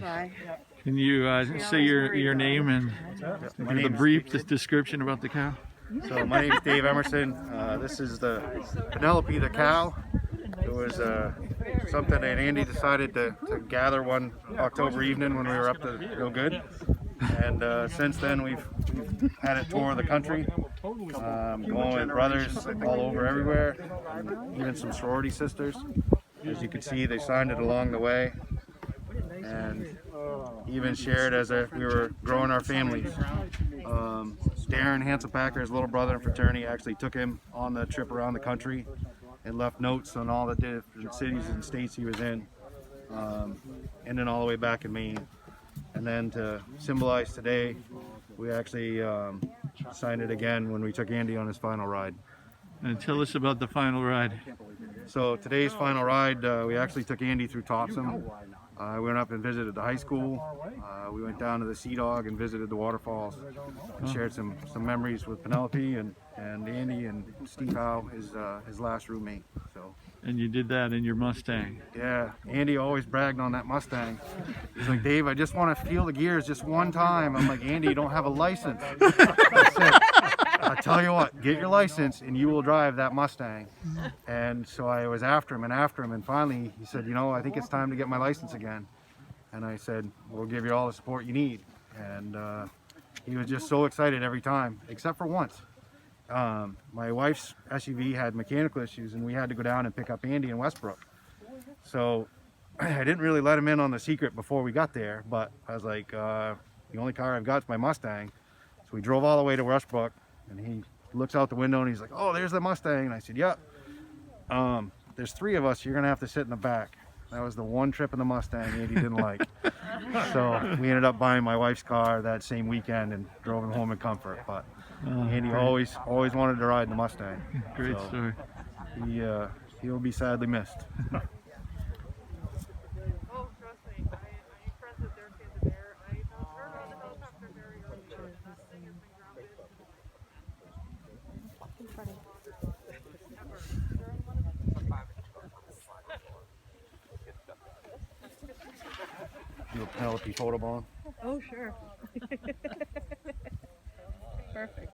Bye. Can you say your name and give a brief description about the cow? So my name is Dave Emerson. This is the Penelope the Cow. It was something that Andy decided to gather one October evening when we were up to Real Good. And since then we've had it tour the country, going with brothers all over everywhere, and even some sorority sisters. As you can see, they signed it along the way, and even shared as we were growing our families. Darren Hanselpacker, his little brother in fraternity, actually took him on the trip around the country and left notes on all the different cities and states he was in, and then all the way back in Maine. And then to symbolize today, we actually signed it again when we took Andy on his final ride. And tell us about the final ride. So today's final ride, we actually took Andy through Topsom. We went up and visited the high school. We went down to the Sea Dog and visited the waterfalls and shared some memories with Penelope and Andy and Steve Howe, his last roommate. So. And you did that in your Mustang. Yeah, Andy always bragged on that Mustang. He's like, Dave, I just want to feel the gears just one time. I'm like, Andy, you don't have a license. That's it. I tell you what, get your license and you will drive that Mustang. And so I was after him, and finally he said, you know, I think it's time to get my license again. And I said, we'll give you all the support you need. And he was just so excited every time, except for once. My wife's SUV had mechanical issues and we had to go down and pick up Andy in Westbrook. So I didn't really let him in on the secret before we got there, but I was like, the only car I've got is my Mustang. So we drove all the way to Westbrook, and he looks out the window and he's like, oh, there's the Mustang. And I said, yep. There's three of us, you're gonna have to sit in the back. That was the one trip in the Mustang Andy didn't like. So we ended up buying my wife's car that same weekend and drove him home in comfort. But Andy always wanted to ride the Mustang. Great so story. He will be sadly missed. Oh, trust me, I'm impressed that their kids are there. I heard on the helicopter very early. That thing has been grounded. Do a Penelope photobomb. Oh, sure. Perfect.